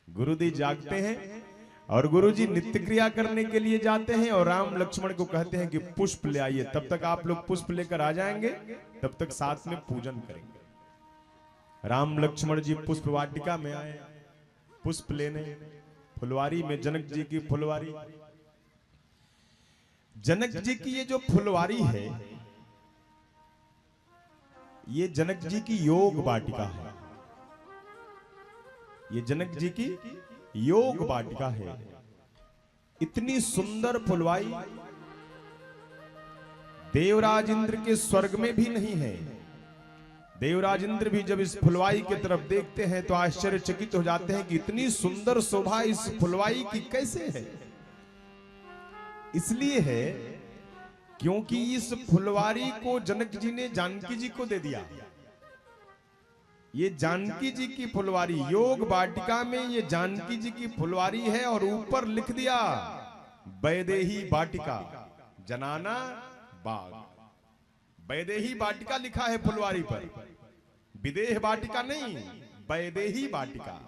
गुरुजी जागते हैं और गुरुजी नित्य क्रिया करने के लिए जाते हैं और राम लक्ष्मण को कहते हैं कि पुष्प ले आइए। तब तक आप लोग पुष्प लेकर आ जाएंगे, तब तक साथ में पूजन करेंगे। राम लक्ष्मण जी पुष्प वाटिका में आए पुष्प लेने। फुलवारी में जनक जी की फुलवारी, जनक जी की ये जो फुलवारी है ये जनक जी की योग वाटिका है। ये जनक जी की योग वाटिका है। इतनी सुंदर फुलवारी देवराज इंद्र के स्वर्ग में भी नहीं है। देवराज इंद्र भी जब इस फुलवारी की तरफ देखते हैं तो आश्चर्यचकित हो जाते हैं कि इतनी सुंदर शोभा इस फुलवारी की कैसे है। इसलिए है क्योंकि इस फुलवारी को जनक जी ने जानकी जी को दे दिया। ये जानकी जी की फुलवारी योग वाटिका में ये जानकी जी की फुलवारी है और ऊपर लिख दिया वैदेही वाटिका जनाना बाग। वैदेही वाटिका लिखा है फुलवारी पर, विदेह वाटिका नहीं, वैदेही वाटिका।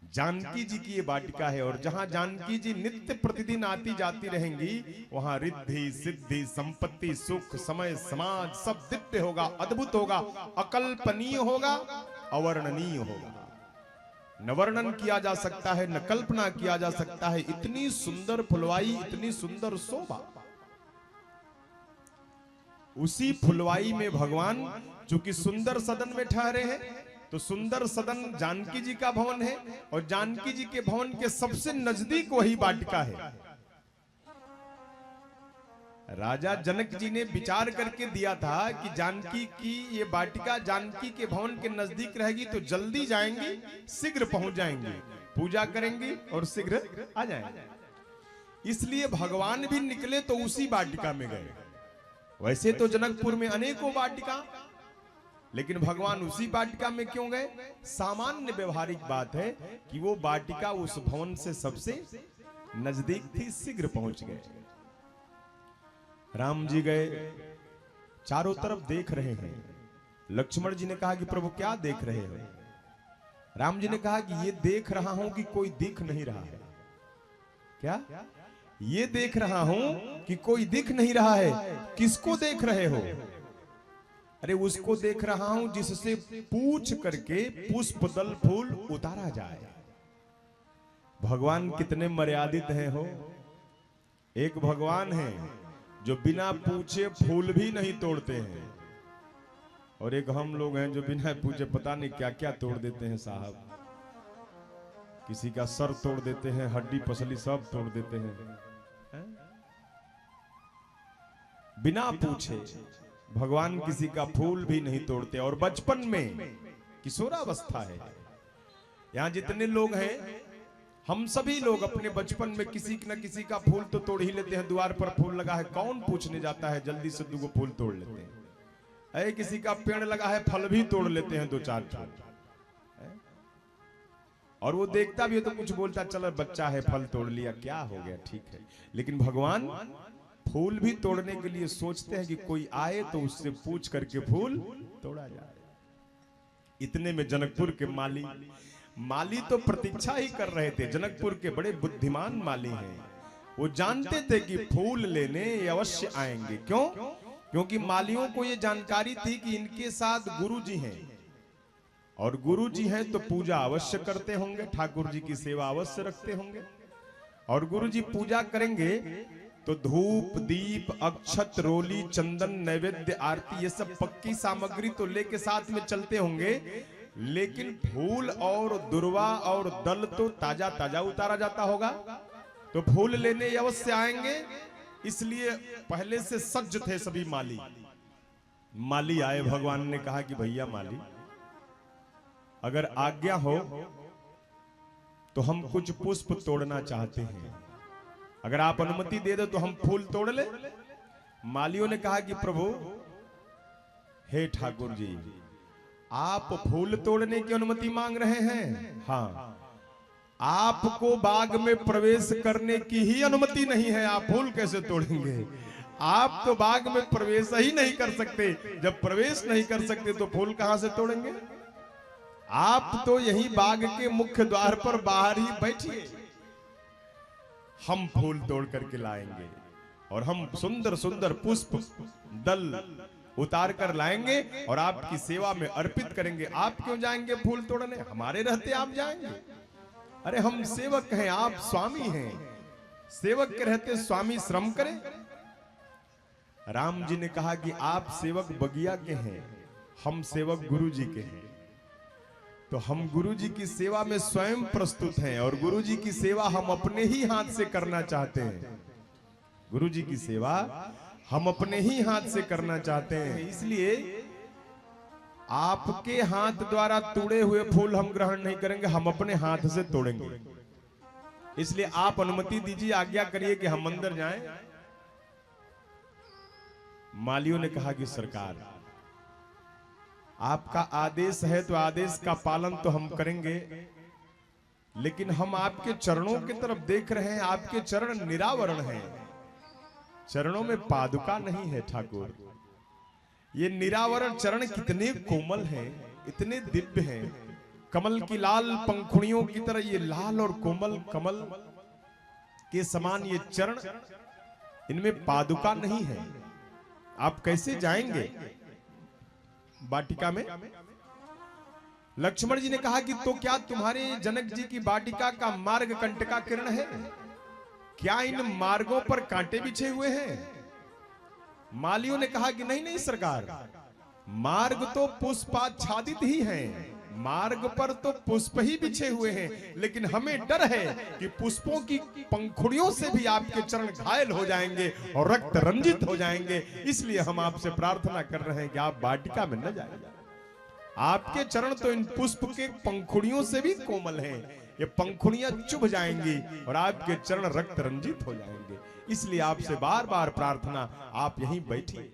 जानकी जी की ये वाटिका है और जहां जानकी जी नित्य प्रतिदिन आती जाती रहेंगी वहां रिद्धि सिद्धि संपत्ति सुख समय समाज सब दिव्य होगा, अद्भुत होगा, अकल्पनीय होगा, अवर्णनीय होगा। न वर्णन किया जा सकता है, न कल्पना किया जा सकता है। इतनी सुंदर फुलवाई, इतनी सुंदर शोभा। उसी फुलवाई में भगवान चूंकि सुंदर सदन में ठहरे हैं तो सुंदर सदन जानकी जी का भवन है और जानकी जी के भवन के सबसे नजदीक वही वाटिका है। राजा जनक जी ने विचार करके दिया था कि जानकी की ये वाटिका जानकी के भवन के नजदीक रहेगी तो जल्दी जाएंगी, शीघ्र पहुंच जाएंगे, पूजा करेंगे और शीघ्र आ जाएंगे। इसलिए भगवान भी निकले तो उसी वाटिका में गए। वैसे तो जनकपुर में अनेकों वाटिका, लेकिन भगवान उसी वाटिका में क्यों गए? सामान्य व्यवहारिक बात है कि वो वाटिका उस भवन से सबसे नजदीक थी, शीघ्र पहुंच गए। राम जी गए, चारों तरफ देख रहे हैं। लक्ष्मण जी ने कहा कि प्रभु क्या देख रहे हो? राम जी ने कहा कि ये देख रहा हूं कि कोई दिख नहीं रहा है। क्या? ये देख रहा हूं कि कोई दिख नहीं रहा है। किसको देख रहे हो? अरे उसको देख रहा हूं जिससे पूछ करके पुष्प दल फूल उतारा जाए। भगवान कितने मर्यादित हैं हो। एक भगवान है जो बिना पूछे फूल भी नहीं तोड़ते हैं और एक हम लोग हैं जो बिना पूछे पता नहीं क्या क्या तोड़ देते हैं साहब। किसी का सर तोड़ देते हैं, हड्डी पसली सब तोड़ देते हैं बिना पूछे। भगवान किसी का फूल भी नहीं तोड़ते। और बचपन में किशोरावस्था है, यहां जितने लोग हैं हम सभी लोग अपने बचपन में किसी न किसी का फूल तो तोड़ ही लेते हैं। द्वार पर फूल लगा है, कौन पूछने जाता है, जल्दी से 2 फूल तोड़ लेते हैं। अरे किसी का पेड़ लगा है, फल भी तोड़ लेते हैं 2-4 फल। और वो देखता भी है तो कुछ बोलता, चलो बच्चा है फल तोड़ लिया, क्या हो गया, ठीक है। लेकिन भगवान फूल भी तोड़ने के लिए सोचते हैं कि कोई आए तो उससे पूछ करके फूल तोड़ा जाए। इतने में जनकपुर के माली तो प्रतीक्षा ही कर रहे थे। जनकपुर के बड़े बुद्धिमान माली हैं। वो जानते थे कि फूल लेने ये अवश्य आएंगे। क्यों? क्योंकि मालियों को ये जानकारी थी कि इनके साथ गुरु जी हैं और गुरु जी हैं तो पूजा अवश्य करते होंगे, ठाकुर जी की सेवा अवश्य रखते होंगे। और गुरु जी पूजा करेंगे तो धूप दीप अक्षत रोली चंदन नैवेद्य आरती ये सब पक्की सामग्री तो लेके साथ में चलते होंगे, लेकिन फूल और दुर्वा और दल तो ताजा ताजा उतारा जाता होगा। तो फूल लेने अवश्य आएंगे, इसलिए पहले से सज्ज थे सभी माली आए। भगवान ने कहा कि भैया माली, अगर आज्ञा हो तो हम कुछ पुष्प तोड़ना चाहते हैं, अगर आप अनुमति दे दो तो हम फूल तोड़ ले। मालियों ने कहा कि प्रभु हे ठाकुर जी, आप फूल तोड़ने की अनुमति मांग रहे हैं? हाँ, आपको बाग में प्रवेश करने की ही अनुमति नहीं है, आप फूल कैसे तोड़ेंगे? आप तो बाग में प्रवेश ही नहीं कर सकते। जब प्रवेश नहीं कर सकते तो फूल कहां से तोड़ेंगे? आप तो यही बाग के मुख्य द्वार पर बाहर ही बैठिए, हम फूल तोड़ करके लाएंगे और हम सुंदर सुंदर पुष्प दल उतार कर लाएंगे और आपकी सेवा में अर्पित करेंगे। आप क्यों जाएंगे फूल तोड़ने? हमारे रहते आप जाएंगे? अरे हम सेवक हैं, आप स्वामी हैं। सेवक के रहते स्वामी श्रम करें। राम जी ने कहा कि आप सेवक बगिया के हैं, हम सेवक गुरु जी के हैं। तो हम गुरु जी की सेवा में स्वयं प्रस्तुत हैं और गुरु जी की सेवा हम अपने ही हाथ से करना चाहते हैं। गुरु जी की सेवा हम अपने ही हाथ से करना चाहते हैं, इसलिए आपके हाथ द्वारा तोड़े हुए फूल हम ग्रहण नहीं करेंगे, हम अपने हाथ से तोड़ेंगे। इसलिए आप अनुमति दीजिए, आज्ञा करिए कि हम अंदर जाएं। मालियों ने कहा कि सरकार आपका आदेश है तो आदेश का पालन तो हम करेंगे, लेकिन हम आपके चरणों की तरफ देख रहे हैं, आपके चरण निरावरण हैं, चरणों में पादुका नहीं है ठाकुर। ये निरावरण चरण कितने कोमल हैं, इतने दिव्य हैं, कमल की लाल पंखुड़ियों की तरह ये लाल और कोमल कमल के समान ये चरण, इनमें पादुका नहीं है। आप कैसे जाएंगे वाटिका में? लक्ष्मण जी ने कहा कि तो क्या तुम्हारे जनक जी की वाटिका का मार्ग कंटका किरण है? क्या इन मार्गों पर कांटे बिछे हुए हैं? मालियों ने कहा कि नहीं नहीं सरकार, मार्ग तो पुष्पाच्छादित ही हैं, मार्ग पर तो पुष्प ही बिछे हुए हैं, लेकिन हमें डर है कि पुष्पों की पंखुड़ियों से भी आपके चरण घायल हो जाएंगे और रक्त रंजित हो जाएंगे। इसलिए हम आपसे प्रार्थना कर रहे हैं कि आप वाटिका में न जाएं। आपके चरण तो इन पुष्प के पंखुड़ियों से भी कोमल हैं, ये पंखुड़ियां चुभ जाएंगी और आपके चरण रक्त रंजित हो जाएंगे। इसलिए आपसे बार बार प्रार्थना, आप यहीं बैठिए।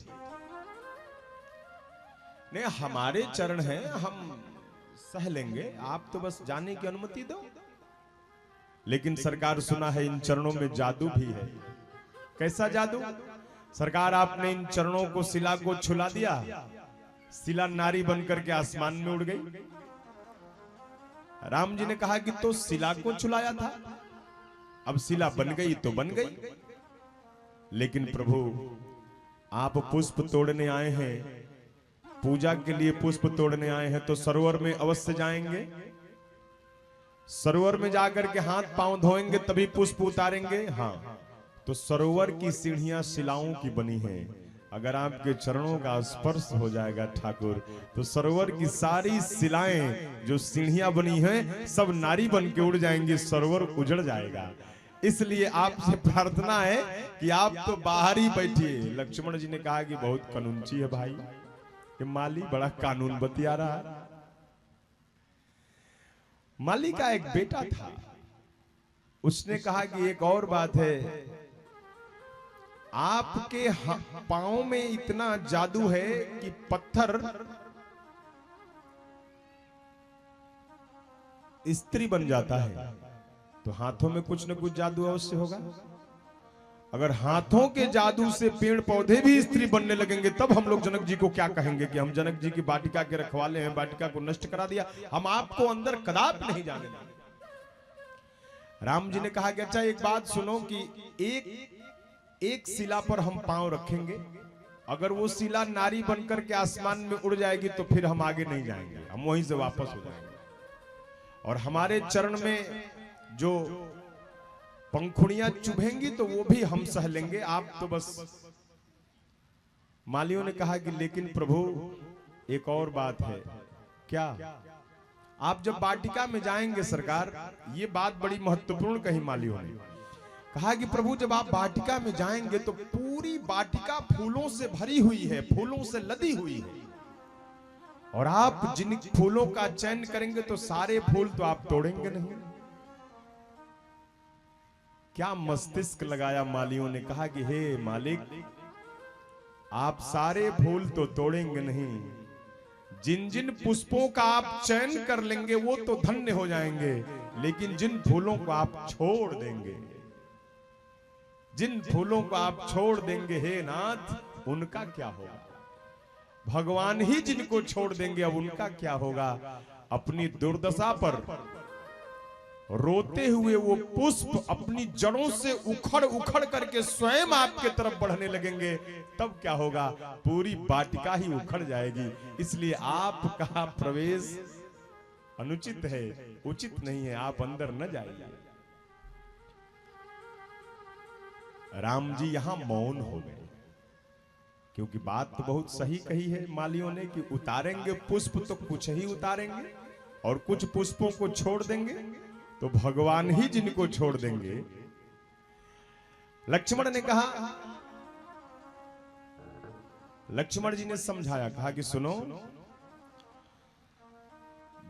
नहीं, हमारे चरण हैं, हम सह लेंगे, आप तो बस जाने की अनुमति दो। लेकिन सरकार सुना है इन चरणों में जादू भी है। कैसा जादू? सरकार आपने इन चरणों को, शिला को छुला दिया, शिला नारी बनकर के आसमान में उड़ गई। राम जी ने कहा कि तो शिला को छुलाया था, अब शिला बन गई तो बन गई, लेकिन प्रभु आप पुष्प तोड़ने आए हैं, पूजा के लिए पुष्प तोड़ने आए हैं, तो सरोवर में अवश्य जाएंगे। सरोवर में जाकर के हाथ पांव धोएंगे तभी पुष्प उतारेंगे। हाँ, तो सरोवर की सीढ़ियां शिलाओं की बनी हैं, अगर आपके चरणों का स्पर्श हो जाएगा ठाकुर, तो सरोवर की सारी शिलाएं जो सीढ़ियां बनी हैं सब नारी बन के उड़ जाएंगी, सरोवर उजड़ जाएगा। इसलिए आपसे प्रार्थना है कि आप तो बाहर ही बैठिए। लक्ष्मण जी ने कहा कि बहुत कानूनची है भाई, ये माली बड़ा कानून बतिया रहा है। माली का एक बेटा था, उसने कहा कि एक और बात है, आपके पांव में इतना जादू है कि पत्थर स्त्री बन जाता है, तो हाथों में कुछ न कुछ जादू अवश्य होगा। अगर हाथों के जादू से पेड़ पौधे भी स्त्री बनने लगेंगे, तब हम लोग जनक जी को क्या कहेंगे कि हम जनक जी की वाटिका के रखवाले हैं, वाटिका को नष्ट करा दिया, हम आपको अंदर कदापि नहीं जाने देंगे। राम जी ने कहा कि अच्छा एक बात सुनो कि एक शिला पर हम पांव रखेंगे, अगर वो शिला नारी बनकर के आसमान में उड़ जाएगी तो फिर हम आगे नहीं जाएंगे, हम वहीं से वापस हो जाएंगे, और हमारे चरण में जो पंखुड़ियां चुभेंगी तो वो भी हम सह लेंगे, आप तो बस। मालियों ने कहा कि लेकिन प्रभु एक और बात है। क्या? आप जब वाटिका में जाएंगे सरकार, ये बात बड़ी महत्वपूर्ण कही मालियों ने। कहा कि प्रभु जब आप वाटिका में जाएंगे तो पूरी वाटिका फूलों से भरी हुई है, फूलों से लदी हुई है, और आप जिन फूलों का चयन करेंगे तो सारे फूल तो आप तोड़ेंगे नहीं। क्या मस्तिष्क लगाया मालियों ने। कहा कि हे मालिक, आप सारे फूल तो तोड़ेंगे नहीं, जिन जिन पुष्पों का आप चयन कर लेंगे वो तो धन्य हो जाएंगे, लेकिन जिन फूलों को आप छोड़ देंगे, जिन फूलों को आप छोड़ देंगे हे नाथ, उनका क्या होगा? भगवान ही जिनको छोड़ देंगे, अब उनका क्या होगा? अपनी दुर्दशा पर रोते हुए वो पुष्प अपनी जड़ों से उखड़ उखड़ करके स्वयं आपके तरफ बढ़ने लगेंगे, तब क्या होगा? पूरी वाटिका ही उखड़ जाएगी। इसलिए आपका प्रवेश अनुचित है, उचित नहीं है, आप अंदर न जाइए। राम जी यहां मौन हो गए, क्योंकि बात तो बहुत सही कही है मालियों ने कि उतारेंगे पुष्प तो कुछ ही उतारेंगे और कुछ पुष्पों को छोड़ देंगे, तो भगवान ही जिनको छोड़ देंगे। लक्ष्मण ने कहा, लक्ष्मण जी ने समझाया, कहा कि सुनो,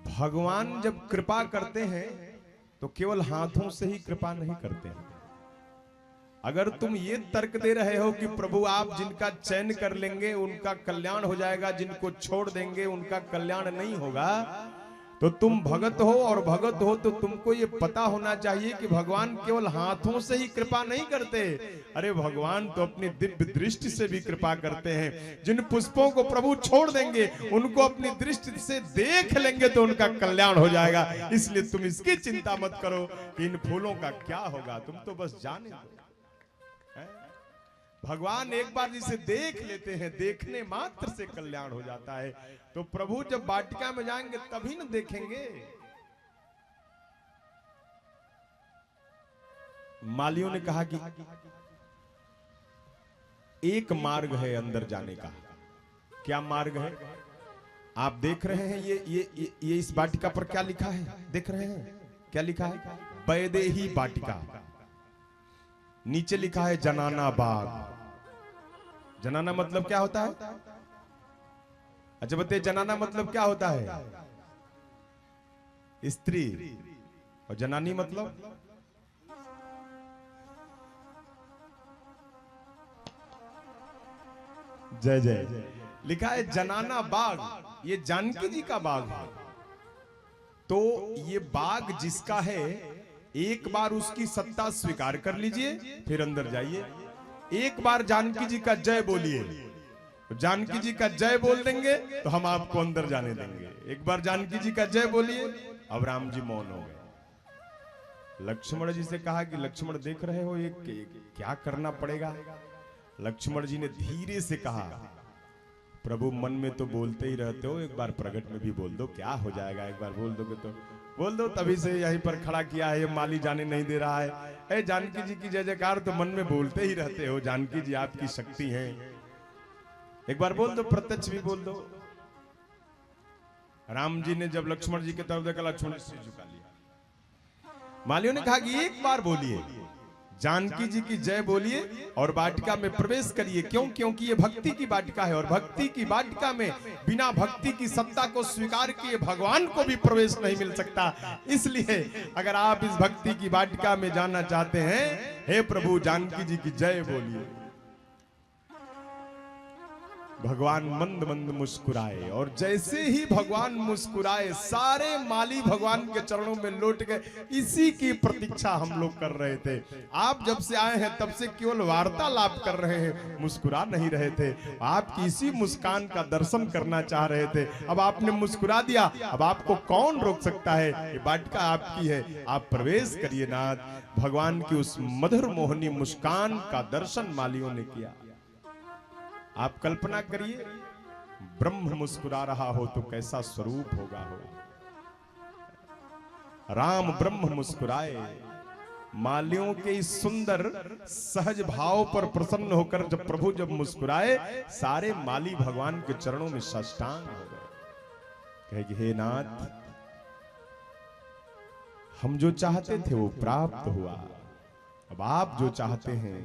भगवान जब कृपा करते हैं तो केवल हाथों से ही कृपा नहीं करते हैं। अगर तुम ये तर्क दे रहे हो कि प्रभु आप जिनका चयन कर लेंगे उनका कल्याण हो जाएगा, जिनको छोड़ देंगे उनका कल्याण नहीं होगा, तो तुम भगत हो, और भगत हो तो तुमको ये पता होना चाहिए कि भगवान केवल हाथों से ही कृपा नहीं करते। अरे भगवान तो अपनी दिव्य दृष्टि से भी कृपा करते हैं। जिन पुष्पों को प्रभु छोड़ देंगे उनको अपनी दृष्टि से देख लेंगे तो उनका कल्याण हो जाएगा। इसलिए तुम इसकी चिंता मत करो कि इन फूलों का क्या होगा, तुम तो बस जाने दो। भगवान एक बार जिसे देख लेते हैं, देखने मात्र से कल्याण हो जाता है। तो प्रभु जब वाटिका में जाएंगे तभी न देखेंगे। मालियों ने कहा कि एक मार्ग है अंदर जाने का। क्या मार्ग है? आप देख रहे हैं ये इस वाटिका पर क्या लिखा है? देख रहे हैं क्या लिखा है? वैदेही वाटिका। नीचे लिखा है जनाना बाग। जनाना मतलब क्या होता है? अच्छा बताइए, जनाना मतलब क्या होता है? स्त्री। और जनानी मतलब? जय जय। लिखा है जनाना बाग। ये जानकी जी का बाग है। तो ये बाग जिसका है, एक बार उसकी सत्ता स्वीकार कर लीजिए, फिर अंदर जाइए। एक बार जानकी जी का जय बोलिए, तो जानकी जी का जय बोल देंगे तो हम आपको अंदर जाने देंगे। एक बार जानकी जी का जय बोलिए। अब राम जी मौन हो गए। लक्ष्मण जी से कहा कि लक्ष्मण देख रहे हो ये क्या करना पड़ेगा? लक्ष्मण जी ने धीरे से कहा, प्रभु मन में तो बोलते ही रहते हो, एक बार प्रकट में भी बोल दो, क्या हो जाएगा? एक बार बोल दोगे तो बोल दो। तभी से यहीं पर खड़ा किया है, ये माली जाने नहीं दे रहा है। ए जानकी जी की जय जयकार तो मन में बोलते ही रहते हो, जानकी जी आपकी शक्ति है, एक बार बोल दो, प्रत्यक्ष भी बोल दो। राम जी ने जब लक्ष्मण जी की तरफ देखा, लक्ष्मण सिर झुका लिया। मालियों ने कहा कि एक बार बोलिए, जानकी जी की जय बोलिए और वाटिका में प्रवेश करिए। क्यों? क्योंकि ये भक्ति की वाटिका है, और भक्ति की वाटिका में बिना भक्ति की सत्ता को स्वीकार किए भगवान को भी प्रवेश नहीं मिल सकता। इसलिए अगर आप इस भक्ति की वाटिका में जाना चाहते हैं, हे प्रभु जानकी जी की जय बोलिए। भगवान मंद मंद मुस्कुराए, और जैसे ही भगवान मुस्कुराए सारे माली भगवान के चरणों में लौट गए। इसी की प्रतीक्षा हम लोग कर रहे थे। आप जब से आए हैं तब से केवल वार्तालाप कर रहे हैं, मुस्कुरा नहीं रहे थे। आपकी इसी मुस्कान का दर्शन करना चाह रहे थे। अब आपने मुस्कुरा दिया, अब आपको कौन रोक सकता है? ये वाटिका आपकी है, आप प्रवेश करिए नाथ। भगवान की उस मधुर मोहनी मुस्कान का दर्शन मालियों ने किया। आप कल्पना करिए, ब्रह्म मुस्कुरा रहा हो तो कैसा स्वरूप होगा हो। राम ब्रह्म मुस्कुराए। मालियों के इस सुंदर सहज भाव पर प्रसन्न होकर जब प्रभु मुस्कुराए, सारे माली भगवान के चरणों में साष्टांग हो गए। कहे कि हे नाथ, हम जो चाहते थे वो प्राप्त हुआ, अब आप जो चाहते हैं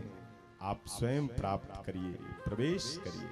आप स्वयं प्राप्त करिए, प्रवेश करिए।